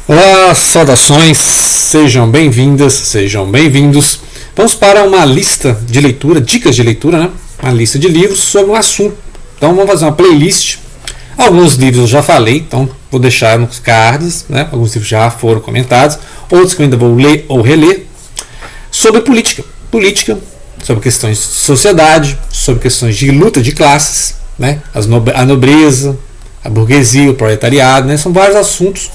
Olá, saudações, sejam bem-vindas, sejam bem-vindos. Vamos para uma lista de leitura, dicas de leitura, né? Uma lista de livros sobre um assunto. Então vamos fazer uma playlist. Alguns livros eu já falei, então vou deixar nos cards, né? Alguns livros já foram comentados, outros que eu ainda vou ler ou reler. Sobre política, sobre questões de sociedade, sobre questões de luta de classes, né? A nobreza, a burguesia, o proletariado, né? São vários assuntos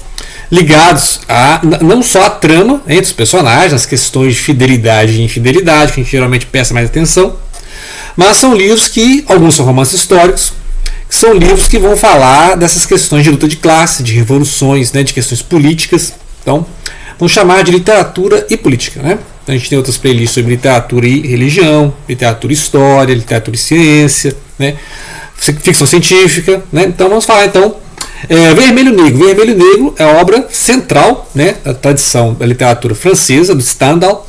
ligados a não só a trama entre os personagens, as questões de fidelidade e infidelidade, que a gente geralmente presta mais atenção, mas são livros que, alguns são romances históricos, que são livros que vão falar dessas questões de luta de classe, de revoluções, né, de questões políticas. Então, vamos chamar de literatura e política, né? Então, a gente tem outras playlists sobre literatura e religião, literatura e história, literatura e ciência, né? Ficção científica, né? Então vamos falar Vermelho Negro. Vermelho Negro é a obra central, né, da tradição da literatura francesa, do Stendhal,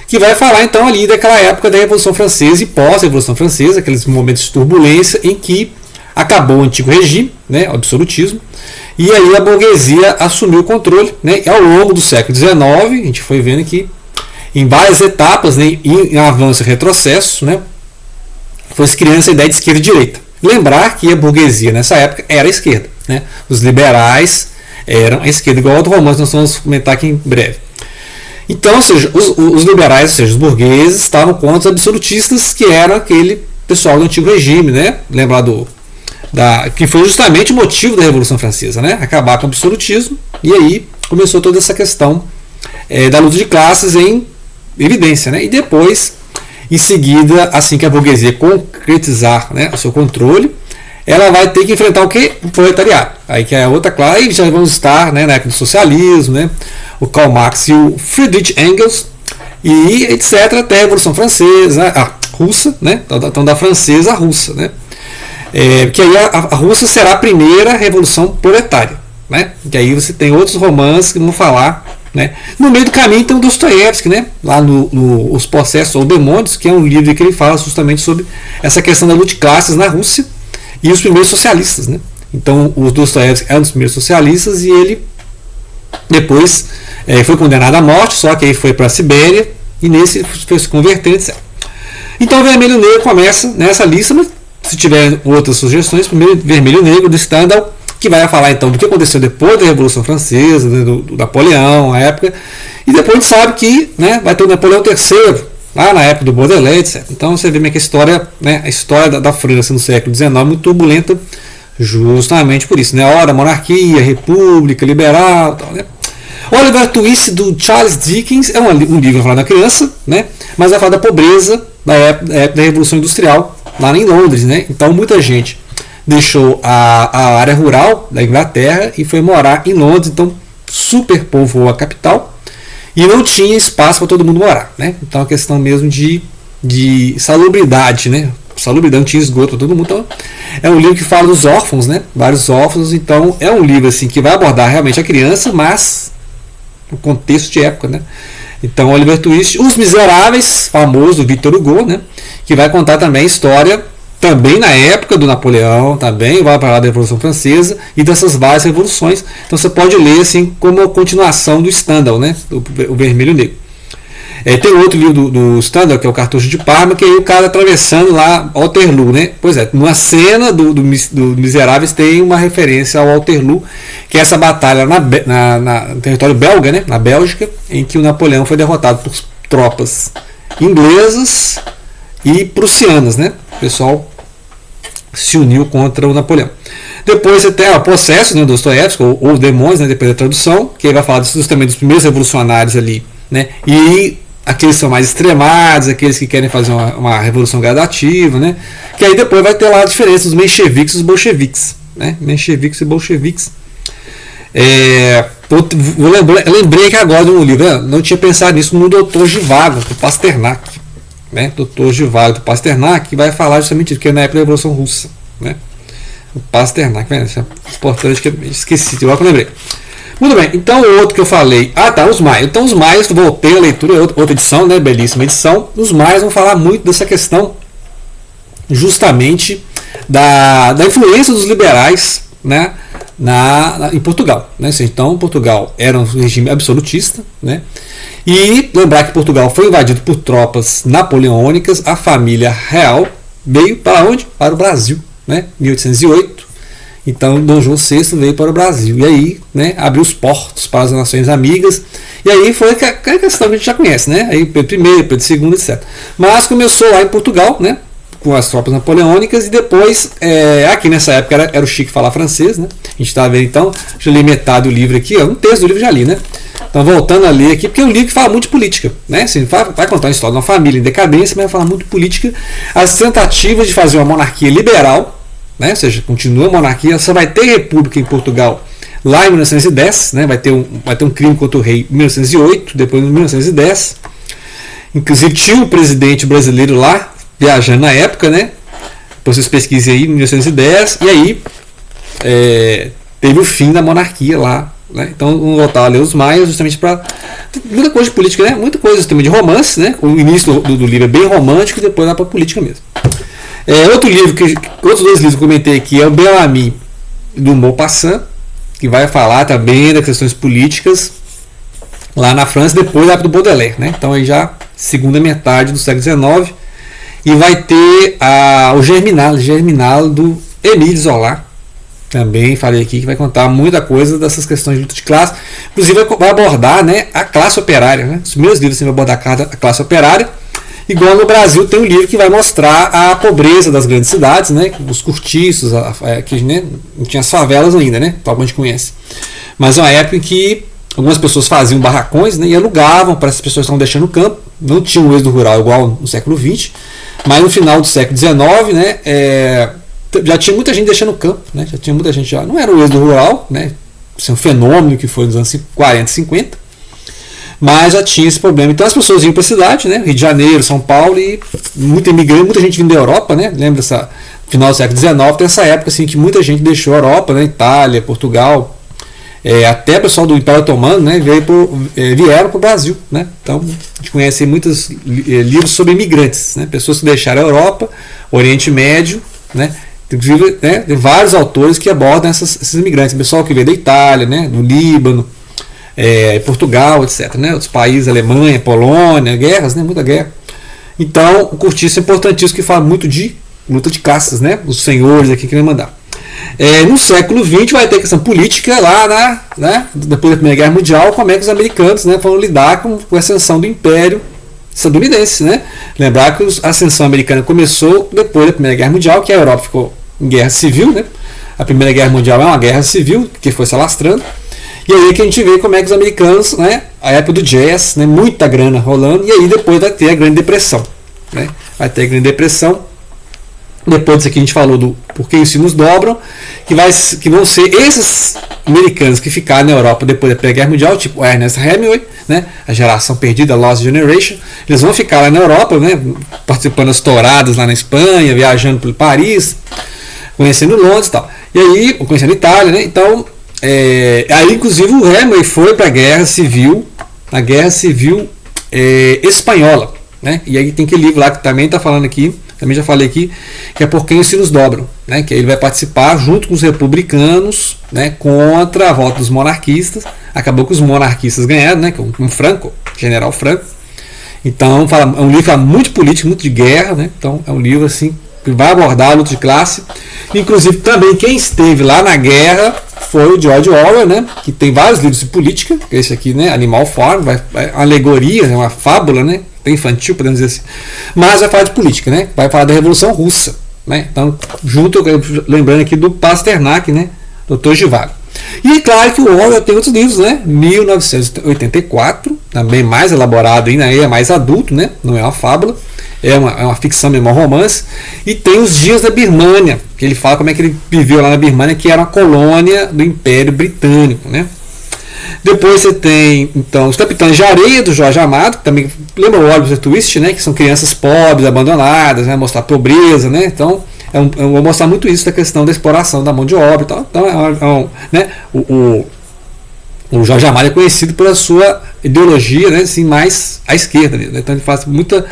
que vai falar então ali daquela época da Revolução Francesa e pós-Revolução Francesa, aqueles momentos de turbulência em que acabou o antigo regime, né, o absolutismo, e aí a burguesia assumiu o controle, né, e ao longo do século XIX, a gente foi vendo que em várias etapas, né, em avanço e retrocesso, né, foi se criando essa ideia de esquerda e direita. Lembrar que a burguesia nessa época era a esquerda, né? Os liberais eram a esquerda, igual outro romance nós vamos comentar aqui em breve. Então, ou seja, os liberais, ou seja, os burgueses, estavam contra os absolutistas, que era aquele pessoal do antigo regime, né? Lembrar que foi justamente o motivo da Revolução Francesa, né? Acabar com o absolutismo, e aí começou toda essa questão da luta de classes em evidência, né? E depois, em seguida, assim que a burguesia concretizar, né, o seu controle, ela vai ter que enfrentar o quê? O proletariado. Aí que é outra classe, aí já vamos estar, né, na época do socialismo, né, o Karl Marx e o Friedrich Engels, e etc. até a Revolução Francesa, a russa, né, então da francesa à russa, né, que aí a Rússia será a primeira revolução proletária, né, que aí você tem outros romances que vão falar. Né? No meio do caminho tem o Dostoiévski, né? Lá no Os Processos ou Demônios, que é um livro que ele fala justamente sobre essa questão da luta de classes na Rússia e os primeiros socialistas. Né? Então o Dostoiévski é um dos primeiros socialistas e ele depois foi condenado à morte, só que aí foi para a Sibéria e nesse foi se converter, etc. Então o Vermelho Negro começa nessa lista, mas se tiver outras sugestões, primeiro Vermelho Negro do Stendhal, que vai falar então do que aconteceu depois da Revolução Francesa, né, do Napoleão, a época, e depois a gente sabe que, né, vai ter o Napoleão III, lá na época do Baudelaire, etc. Então você vê como é que a história, né, da França no século XIX é muito turbulenta, justamente por isso, né, a hora da monarquia, república, liberal, tal, né. Oliver Twist do Charles Dickens é um livro que fala da criança, né, mas vai falar da pobreza da época da Revolução Industrial, lá em Londres, né. Então muita gente deixou a área rural da Inglaterra e foi morar em Londres, então superpovoou a capital e não tinha espaço para todo mundo morar, né? Então a questão mesmo de salubridade, né? Salubridade, não tinha esgoto para todo mundo. Então, é um livro que fala dos órfãos, né? Vários órfãos, então é um livro assim que vai abordar realmente a criança, mas no contexto de época, né? Então Oliver Twist, Os Miseráveis, famoso do Victor Hugo, né? Que vai contar também a história também na época do Napoleão, também vai para lá da Revolução Francesa e dessas várias revoluções. Então você pode ler assim como a continuação do Stendhal, né? O Vermelho Negro. Tem outro livro do Stendhal, que é o Cartucho de Parma, que é o cara atravessando lá Waterloo, né? Pois é, numa cena do Miseráveis tem uma referência ao Waterloo, que é essa batalha no território belga, né? Na Bélgica, em que o Napoleão foi derrotado por tropas inglesas e prussianas, né? O pessoal se uniu contra o Napoleão. Depois você tem o Processo, né, do Dostoiévski, ou Demônios, né, depois da tradução, que ele vai falar justamente dos primeiros revolucionários ali, né, e aqueles que são mais extremados, aqueles que querem fazer uma revolução gradativa, né, que aí depois vai ter lá a diferença dos mencheviques e dos bolcheviques, né, mencheviques e bolcheviques. Eu lembrei que agora de um livro, não tinha pensado nisso, no Doutor Zhivago, do Pasternak, né, Dr. Zhivago do Pasternak, que vai falar justamente isso, que é na época da Revolução Russa, né, o Pasternak, né, isso é importante que eu esqueci, igual que eu lembrei. Muito bem, então o outro que eu falei, os Maias. Então os Maias, voltei a leitura, outra edição, né, belíssima edição. Os Maias vão falar muito dessa questão justamente da influência dos liberais, né, em Portugal, né? Então Portugal era um regime absolutista, né? E lembrar que Portugal foi invadido por tropas napoleônicas. A família real veio para onde? Para o Brasil, né? 1808. Então Dom João VI veio para o Brasil e aí, né, abriu os portos para as nações amigas. E aí foi a questão que a gente já conhece, né? Aí Pedro I, Pedro II, etc. Mas começou lá em Portugal, né, com as tropas napoleônicas, e depois, aqui nessa época era o chique falar francês, né? A gente está vendo, então, já li metade do livro aqui, um terço do livro já li, né? Então, voltando a ler aqui, porque é um livro que fala muito de política, né? Assim, vai contar a história de uma família em decadência, mas vai falar muito de política, as tentativas de fazer uma monarquia liberal, né? Ou seja, continua a monarquia, só vai ter república em Portugal lá em 1910, né? Vai ter um crime contra o rei em 1908, depois em 1910. Inclusive tinha um presidente brasileiro lá, viajando na época, né? Depois vocês pesquisem aí, em 1910, e aí teve o fim da monarquia lá, né? Então vamos voltar a ler os Maias, justamente para muita coisa de política, né? Muita coisa também de romance, né? O início do livro é bem romântico e depois vai para a política mesmo. Outros dois livros que eu comentei aqui é o Bel-Ami do Maupassant, que vai falar também das questões políticas lá na França, depois lá do Baudelaire, né? Então aí já segunda metade do século XIX. E vai ter o Germinal do Émile Zola. Também falei aqui que vai contar muita coisa dessas questões de luta de classe. Inclusive vai abordar, né, a classe operária, né? Os meus livros vão abordar a classe operária. Igual no Brasil tem um livro que vai mostrar a pobreza das grandes cidades, né? Os cortiços, que, né, não tinha as favelas ainda, né? Tal como a gente conhece. Mas é uma época em que algumas pessoas faziam barracões, né, e alugavam para essas pessoas que estavam deixando o campo. Não tinha um êxodo rural igual no século XX. Mas no final do século XIX, né, já tinha muita gente deixando o campo, né, já tinha muita gente já. Não era o êxodo rural, né, isso é um fenômeno que foi nos anos 40, 50, mas já tinha esse problema. Então as pessoas iam para a cidade, né, Rio de Janeiro, São Paulo, e muito imigrante, muita gente vindo da Europa, né, lembra essa final do século XIX, tem essa época assim que muita gente deixou a Europa, né, Itália, Portugal. Até o pessoal do Império Otomano, né, vieram para o Brasil, né? Então a gente conhece muitos livros sobre imigrantes, né, pessoas que deixaram a Europa, Oriente Médio, né? Inclusive, né, tem vários autores que abordam esses imigrantes, pessoal que veio da Itália, né, do Líbano, Portugal, etc., né, outros países, Alemanha, Polônia, guerras, né, muita guerra. Então o cortiço é importantíssimo, que fala muito de luta de castas, né, os senhores aqui que vem mandar. No século XX vai ter questão política lá, né, depois da Primeira Guerra Mundial, como é que os americanos, né, foram lidar com a ascensão do Império estadunidense, né? Lembrar que a ascensão americana começou depois da Primeira Guerra Mundial, que a Europa ficou em guerra civil, né? A Primeira Guerra Mundial é uma guerra civil que foi se alastrando, e aí que a gente vê como é que os americanos, né, a época do jazz, né, muita grana rolando, e aí depois vai ter a Grande Depressão, né? Vai ter a Grande Depressão. Depois disso aqui a gente falou do Porque os Sinos Dobram, que vão ser esses americanos que ficaram na Europa depois da Primeira Guerra Mundial, tipo Ernest Hemingway, né, a geração perdida, Lost Generation. Eles vão ficar lá na Europa, né, participando das touradas lá na Espanha, viajando por Paris, conhecendo Londres e tal. E aí, conhecendo Itália, né? Então, aí inclusive o Hemingway foi para a Guerra Civil Espanhola, né? E aí tem aquele livro lá que também está falando aqui, também já falei aqui, que é Por Quem os Sinos Dobram, né? Que ele vai participar junto com os republicanos, né, contra a volta dos monarquistas. Acabou que os monarquistas ganharam, né, com Franco, General Franco. Então é um livro que fala muito de política, muito de guerra, né? Então é um livro assim que vai abordar a luta de classe. Inclusive também quem esteve lá na guerra foi o George Orwell, né, que tem vários livros de política. Esse aqui, né, Animal Farm, uma alegoria, uma fábula, né, infantil, podemos dizer assim, mas vai falar de política, né, vai falar da Revolução Russa, né. Então, lembrando aqui do Pasternak, né, Dr. Zhivago. E claro que o Orwell tem outros livros, né, 1984, também mais elaborado ainda, é mais adulto, né, não é uma fábula, é uma ficção mesmo, um romance. E tem Os Dias da Birmânia, que ele fala como é que ele viveu lá na Birmânia, que era uma colônia do Império Britânico, né. Depois você tem, então, Os Capitães de Areia, do Jorge Amado, que também lembra o Oliver Twist, né, que são crianças pobres, abandonadas, né, mostrar pobreza, né. Então eu vou mostrar muito isso da questão da exploração da mão de obra e tal. Então né, o Jorge Amado é conhecido pela sua ideologia, né, assim, mais à esquerda, né? Então ele faz muita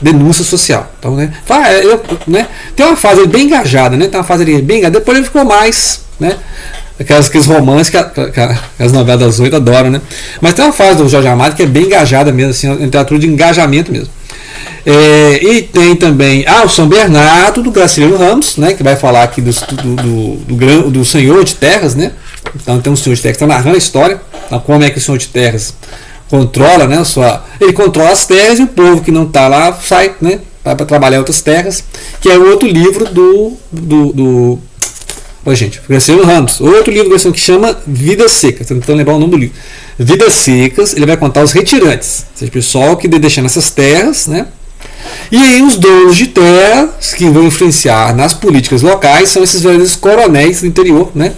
denúncia social. Então, né, tem uma fase bem engajada, né, tem uma fase ali bem engajada, depois ele ficou mais, né, aqueles romances que as novelas das 8 adoram, né, mas tem uma fase do Jorge Amado que é bem engajada mesmo, assim, uma literatura de engajamento mesmo. E tem também o São Bernardo, do Graciliano Ramos, né, que vai falar aqui do Senhor de Terras, né. Então tem um Senhor de Terras que está narrando a história, então, como é que o Senhor de Terras controla, né, ele controla as terras e o povo que não está lá sai, né, para trabalhar em outras terras, que é outro livro Graciliano Ramos, outro livro que chama Vidas Secas, estou tentando lembrar o nome do livro. Vidas Secas, ele vai contar os retirantes, ou seja, o pessoal que deixa nessas terras, né? E aí os donos de terras que vão influenciar nas políticas locais são esses verdadeiros coronéis do interior, né?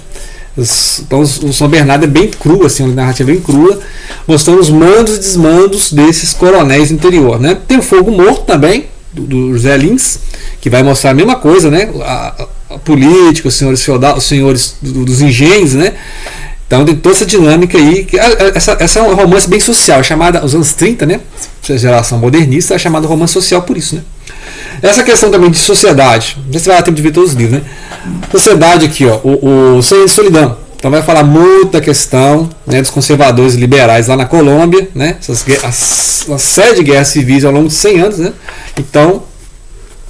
Então, o São Bernardo é bem cru, assim, uma narrativa bem crua, mostrando os mandos e desmandos desses coronéis do interior, né? Tem o Fogo Morto também, do José Lins, que vai mostrar a mesma coisa, né? A política, os senhores feudais, os senhores dos engenhos, né? Então tem toda essa dinâmica aí. Essa é um romance bem social, chamada, os anos 30, né? Essa geração modernista é chamada romance social por isso, né? Essa questão também de sociedade, não sei se vai dar tempo de ver todos os livros, né? Sociedade aqui, ó, o Solidão. Então vai falar muito da questão, né, dos conservadores liberais lá na Colômbia, né? Uma série de guerras civis ao longo de 100 anos, né? Então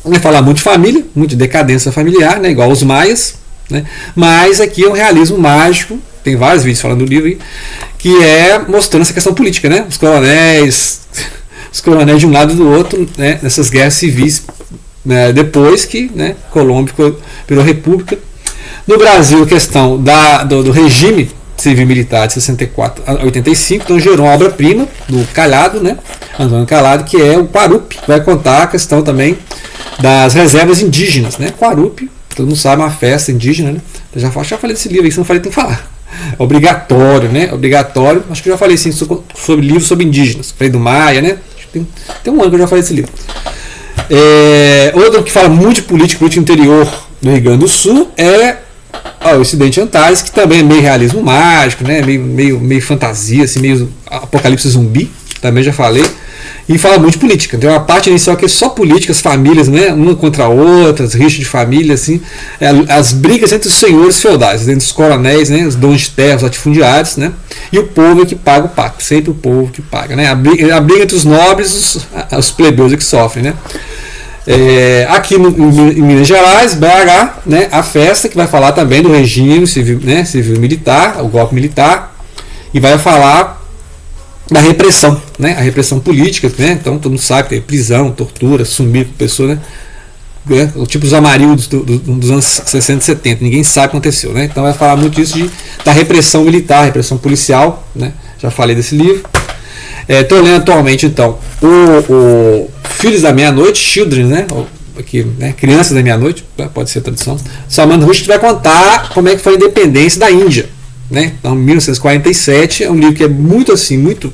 vai falar muito de família, muito de decadência familiar, né? Igual os maias, né? Mas aqui é um realismo mágico. Tem vários vídeos falando do livro aí, que é mostrando essa questão política, né? Os coronéis de um lado e do outro, né? Nessas guerras civis, né? Depois que, né, Colômbia virou república. No Brasil, a questão do regime civil-militar de 64 a 85, então gerou uma obra-prima do Calhado, né? Antônio Calhado, que é o Quarupi, que vai contar a questão também das reservas indígenas, né? Quarupi, todo mundo sabe, uma festa indígena, né? Eu já falei desse livro aí, se não falei, tem que falar. Obrigatório, né? Obrigatório. Acho que eu já falei assim, sobre livros sobre indígenas. Falei do Maia, né? Tem um ano que eu já falei desse livro. Outro que fala muito de política interior do Rio Grande do Sul é o Ocidente Antares, que também é meio realismo mágico, né? Meio fantasia, assim, meio apocalipse zumbi. Também já falei. E fala muito de política. Tem uma parte inicial que é só política, as famílias, né, uma contra a outra, as rixas de família, assim, as brigas entre os senhores feudais, entre os coronéis, né, os donos de terra, os latifundiários, né, e o povo é que paga o pato, sempre o povo que paga, né, a briga entre os nobres e os plebeus é que sofrem, né. Aqui em Minas Gerais, BH, né, a festa que vai falar também do regime civil, né, civil-militar, o golpe militar, e vai falar da repressão, né? A repressão política, né? Então todo mundo sabe que tem prisão, tortura, sumir com pessoa, né? O tipo dos amarildos dos anos 60 e 70, ninguém sabe o que aconteceu, né? Então vai falar muito disso da repressão militar, repressão policial, né? Já falei desse livro. Estou lendo atualmente então o Filhos da Meia-Noite, Children, né? Aqui, né? Crianças da Meia-Noite, pode ser a tradução. Salman Rushdie vai contar como é que foi a independência da Índia, né? Então 1947 é um livro que é muito assim, muito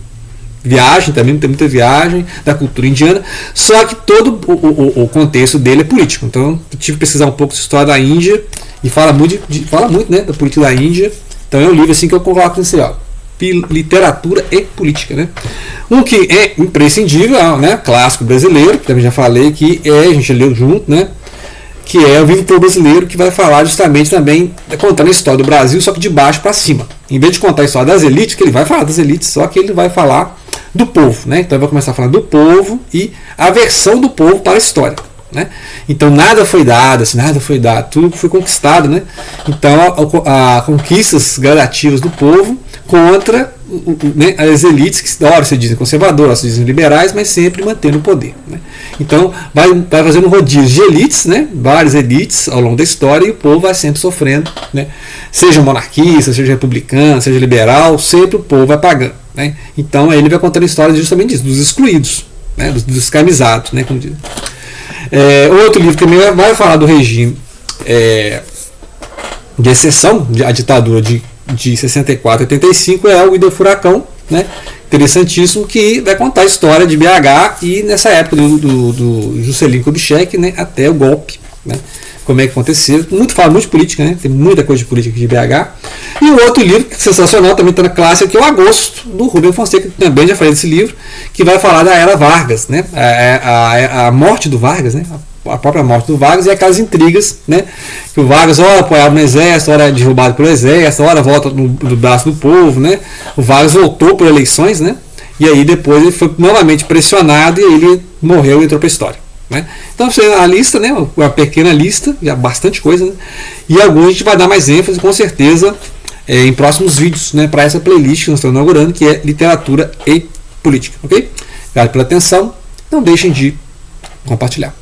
viagem também, tem muita viagem da cultura indiana, só que todo o contexto dele é político. Então eu tive que pesquisar um pouco de história da Índia e fala muito, né, da política da Índia. Então é um livro assim que eu coloco nesse literatura e política, né? Um que é imprescindível, né, clássico brasileiro, que também já falei que a gente leu junto, né? Que é o Vivo Povo Brasileiro, que vai falar justamente também, contando a história do Brasil, só que de baixo para cima. Em vez de contar a história das elites, que ele vai falar das elites, só que ele vai falar do povo, né? Então ele vai começar falando do povo e a versão do povo para a história, né? Então nada foi dado, assim, tudo foi conquistado, né? Então a conquistas gradativas do povo contra, né, as elites que hora se dizem conservadoras, hora se dizem liberais, mas sempre mantendo o poder, né? Então vai fazendo um rodízio de elites, né? Várias elites ao longo da história, e o povo vai sempre sofrendo, né? Seja monarquista, seja republicano, seja liberal, sempre o povo vai pagando, né? Então ele vai contando a história justamente disso, dos excluídos, né? dos descamisados, né? Como diz. Outro livro que também vai falar do regime de exceção, a ditadura de 64 a 85, é o Ida Furacão, né? Interessantíssimo, que vai contar a história de BH e nessa época do Juscelino Kubitschek, né, até o golpe, né? como é que aconteceu. Fala muito de política, né? Tem muita coisa de política aqui de BH. E o outro livro, que é sensacional, também está na classe, que é o Agosto, do Rubem Fonseca, que também já falei desse livro, que vai falar da era Vargas, né? A morte do Vargas, né? A própria morte do Vargas e aquelas intrigas, né? Que o Vargas ora apoiava no exército, ora é derrubado pelo exército, ora volta no braço do povo, né? O Vargas voltou por eleições, né? E aí depois ele foi novamente pressionado e ele morreu e entrou para a história, né? Então você a lista, né? Uma pequena lista, já bastante coisa, né? E alguns a gente vai dar mais ênfase com certeza em próximos vídeos, né? Para essa playlist que nós estamos inaugurando, que é literatura e política, ok? Obrigado pela atenção, não deixem de compartilhar.